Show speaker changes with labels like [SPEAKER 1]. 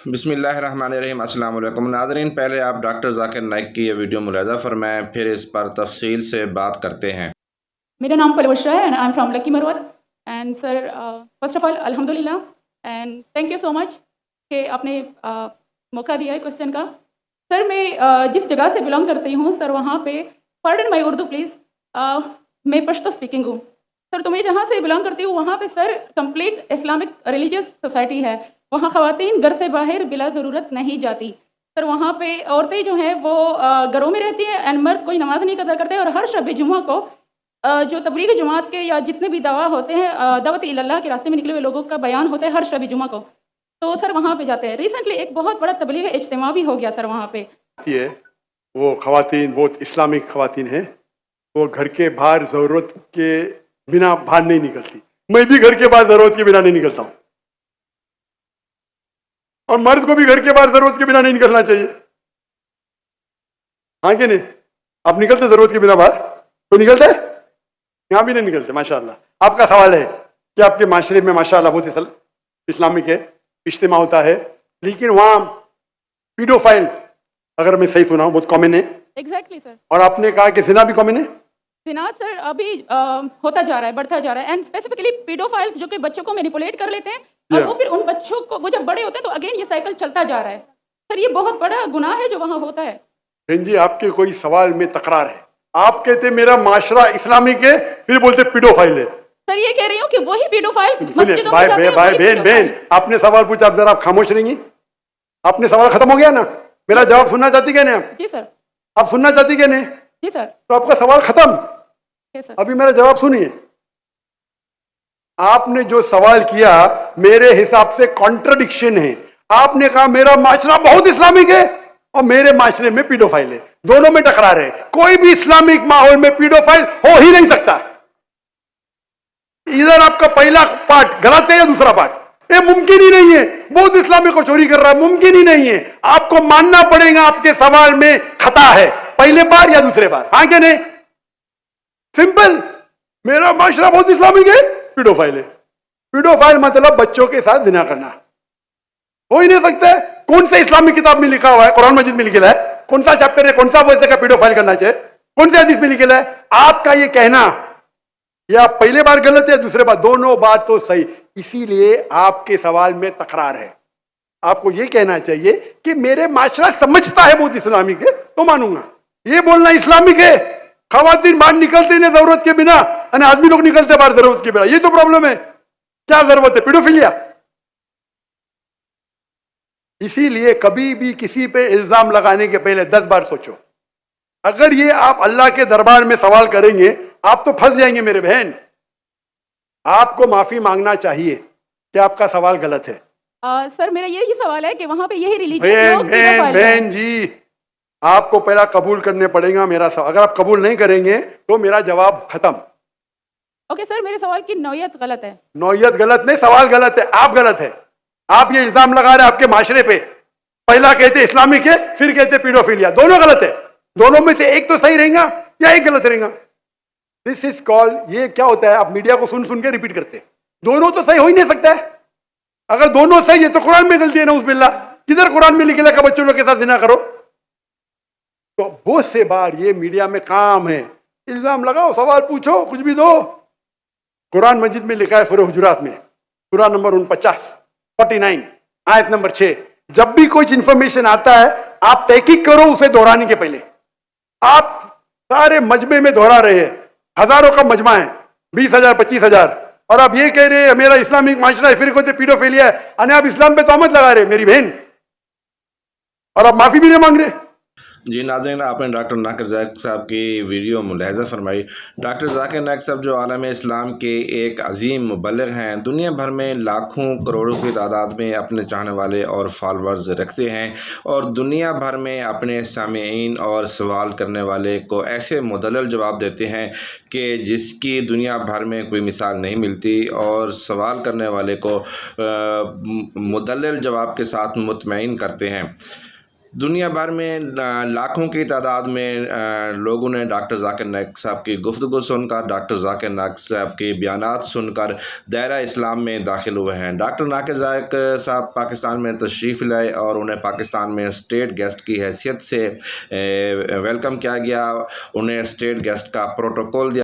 [SPEAKER 1] بسم اللہ الرحمن الرحیم۔ السلام علیکم ناظرین، پہلے آپ ڈاکٹر ذاکر نائک کی یہ ویڈیو ملاحظہ فرمائیں، پھر اس پر تفصیل سے بات کرتے ہیں۔
[SPEAKER 2] میرا نام پلوشا ہے and I am from lucky Marwat and sir first of all الحمدللہ اینڈ تھینک یو سو مچ کہ آپ نے موقع دیا ہے کوشچن کا۔ سر میں جس جگہ سے بلانگ کرتی ہوں سر وہاں پہ پارڈن مائی اردو پلیز، میں پشتو اسپیکنگ ہوں سر۔ تو میں جہاں سے بلانگ کرتی ہوں وہاں پہ سر کمپلیٹ اسلامک ریلیجیس سوسائٹی ہے، وہاں خواتین گھر سے باہر بلا ضرورت نہیں جاتی سر۔ وہاں پہ عورتیں جو ہیں وہ گھروں میں رہتی ہیں اینڈ مرد کوئی نماز نہیں قضا کرتے، اور ہر شب جمعہ کو جو تبلیغ جماعت کے یا جتنے بھی دعویٰ ہوتے ہیں دعوت اللہ کے راستے میں نکلے ہوئے لوگوں کا بیان ہوتا ہے ہر شب جمعہ کو، تو سر وہاں پہ جاتے ہیں۔ ریسنٹلی ایک بہت بڑا تبلیغ اجتماع بھی ہو گیا سر وہاں پہ۔
[SPEAKER 3] وہ خواتین بہت اسلامک خواتین ہیں، وہ گھر کے باہر ضرورت کے بنا باہر نہیں نکلتی۔ میں بھی گھر کے باہر ضرورت کے بنا نہیں نکلتا ہوں، اور مرد کو بھی گھر کے باہر ضرورت کے بنا نہیں نکلنا چاہیے، ہاں کہ نہیں؟ آپ نکلتے ضرورت کے بنا باہر؟ تو نکلتے یہاں بھی نہیں نکلتے ماشاءاللہ۔ آپ کا سوال ہے کہ آپ کے معاشرے میں ماشاءاللہ بہت اسلامک ہے، اجتماع ہوتا ہے، لیکن وہاں پیڈوفائل، اگر میں صحیح سنا ہوں، بہت کامن ہے۔
[SPEAKER 2] ایگزیکٹلی سر۔
[SPEAKER 3] اور آپ نے کہا کہ زنا بھی کامن ہے۔
[SPEAKER 2] زنا سر ابھی ہوتا جا رہا ہے، بڑھتا جا رہا ہے، اینڈ اسپیسیفکلی پیڈوفائلز جو کہ بچوں کو مینیپولیٹ کر لیتے ہیں اور وہ پھر ان بچوں کو وہ جب بڑے ہوتے ہیں تو اگین یہ سائیکل چلتا جا رہا ہے سر۔ یہ بہت بڑا گناہ ہے جو وہاں ہوتا ہے۔
[SPEAKER 3] بہن جی، آپ کے کوئی سوال میں تکرار ہے۔ آپ کہتے میرا معاشرہ اسلامک ہے، پھر بولتے پیڈوفائل ہے۔
[SPEAKER 2] سر یہ کہہ رہی ہوں کہ وہی پیڈوفائلز
[SPEAKER 3] بہن آپ نے سوال پوچھا، آپ ذرا آپ خاموش رہیں گی؟ آپ نے سوال ختم ہو گیا نا؟ میرا جواب سننا چاہتی کہ نہیں آپ؟
[SPEAKER 2] جی سر۔
[SPEAKER 3] آپ سننا چاہتی کہ نہیں؟
[SPEAKER 2] جی سر۔
[SPEAKER 3] تو آپ کا سوال ختم،
[SPEAKER 2] سر
[SPEAKER 3] ابھی میرا جواب سنیے۔ آپ نے جو سوال کیا میرے حساب سے کانٹرڈکشن ہے۔ آپ نے کہا میرا معاشرہ بہت اسلامک ہے اور میرے معاشرے میں پیڈوفائل ہے، دونوں میں ٹکرار ہے۔ کوئی بھی اسلامک ماحول میں پیڈوفائل ہو ہی نہیں سکتا۔ ادھر آپ کا پہلا پارٹ غلط ہے یا دوسرا پارٹ؟ یہ ممکن ہی نہیں ہے، بہت اسلامک کو چوری کر رہا ہے، ممکن ہی نہیں ہے۔ آپ کو ماننا پڑے گا آپ کے سوال میں خطا ہے، پہلے بار یا دوسرے بار، ہاں کہ نہیں؟ سمپل۔ میرا معاشرہ بہت اسلامک ہے، پیڈوفائل ہے۔ پیڈوفائل مطلب بچوں کے ساتھ زنا کرنا، ہو ہی نہیں سکتا ہے۔ کون سے اسلامی کتاب میں لکھا ہوا ہے؟ قرآن مجید میں لکھا ہے؟ کون سا چیپٹر ہے؟ کون سا ویسے کا پیڈوفائل کرنا چاہے؟ کون سے حدیث میں لکھا ہے؟ آپ کا یہ کہنا یا پہلے بار غلط ہے، دوسرے بار، دونوں بات تو صحیح۔ اسی لیے آپ کے سوال میں تکرار ہے۔ آپ کو یہ کہنا چاہیے کہ میرے معاشرہ سمجھتا ہے بہت اسلامک ہے تو مانوں گا۔ یہ بولنا اسلامک ہے، خواتین باہر نکلتے نہیں ضرورت کے بنا، یعنی آدمی لوگ نکلتے باہر ضرورت کے بنا، یہ تو پرابلم ہے۔ کیا ضرورت ہے؟ پیڈوفیلیا۔ اسی لیے کبھی بھی کسی پہ الزام لگانے کے پہلے 10 بار سوچو۔ اگر یہ آپ اللہ کے دربار میں سوال کریں گے آپ تو پھنس جائیں گے میرے بہن۔ آپ کو معافی مانگنا چاہیے کہ آپ کا سوال غلط ہے۔
[SPEAKER 2] سر میرا یہی سوال ہے کہ وہاں پہ یہی ریلیجن
[SPEAKER 3] بہن جی، آپ کو پہلا قبول کرنے پڑے گا میرا سوال۔ اگر آپ قبول نہیں کریں گے تو میرا جواب ختم۔
[SPEAKER 2] اوکے سر، میرے سوال کی نوعیت غلط ہے۔
[SPEAKER 3] نوعیت غلط نہیں، سوال غلط ہے، آپ غلط ہے۔ آپ یہ الزام لگا رہے ہیں آپ کے معاشرے پہ، پہلا کہتے اسلامک ہے پھر کہتے پیڈوفیلیا، دونوں غلط ہے۔ دونوں میں سے ایک تو صحیح رہے گا یا ایک غلط رہے گا۔ دس از کال، یہ کیا ہوتا ہے، آپ میڈیا کو سن سن کے ریپیٹ کرتے، دونوں تو صحیح ہو ہی نہیں سکتا ہے۔ اگر دونوں صحیح ہے تو قرآن میں غلطی ہے، نعوذ باللہ۔ کدھر قرآن میں لکھا کہ بچوں لوگ کے ساتھ زنا کرو؟ تو بہت سے بار یہ میڈیا میں کام ہے، الزام لگاؤ، سوال پوچھو، کچھ بھی دو۔ قرآن مجید میں لکھا ہے سورہ حجرات میں، سورہ نمبر 49 آیت نمبر 6، جب بھی کوئی انفارمیشن آتا ہے آپ تحقیق کرو اسے دہرانے کے پہلے۔ آپ سارے مجمع میں دہرا رہے ہیں، ہزاروں کا مجمع ہے، 20,000 25,000، اور آپ یہ کہہ رہے ہیں میرا اسلامک معاشرہ ہے، پھر کوئی پیڈوفیلیا ہے، یعنی آپ اسلام پہ تہمت لگا رہے میری بہن، اور آپ معافی بھی نہیں مانگ رہے۔
[SPEAKER 1] جی ناظرین، آپ نے ڈاکٹر ذاکر نائک صاحب کی ویڈیو ملاحظہ فرمائی۔ ڈاکٹر ذاکر نائک صاحب جو عالم اسلام کے ایک عظیم مبلغ ہیں، دنیا بھر میں لاکھوں کروڑوں کی تعداد میں اپنے چاہنے والے اور فالورز رکھتے ہیں، اور دنیا بھر میں اپنے سامعین اور سوال کرنے والے کو ایسے مدلل جواب دیتے ہیں کہ جس کی دنیا بھر میں کوئی مثال نہیں ملتی، اور سوال کرنے والے کو مدلل جواب کے ساتھ مطمئن کرتے ہیں۔ دنیا بھر میں لاکھوں کی تعداد میں لوگوں نے ڈاکٹر ذاکر نائک صاحب کی گفتگو سن کر، ڈاکٹر ذاکر نائک صاحب کی بیانات سن کر دائرہ اسلام میں داخل ہوئے ہیں۔ ڈاکٹر ذاکر نائک صاحب پاکستان میں تشریف لائے اور انہیں پاکستان میں اسٹیٹ گیسٹ کی حیثیت سے ویلکم کیا گیا، انہیں اسٹیٹ گیسٹ کا پروٹوکول دیا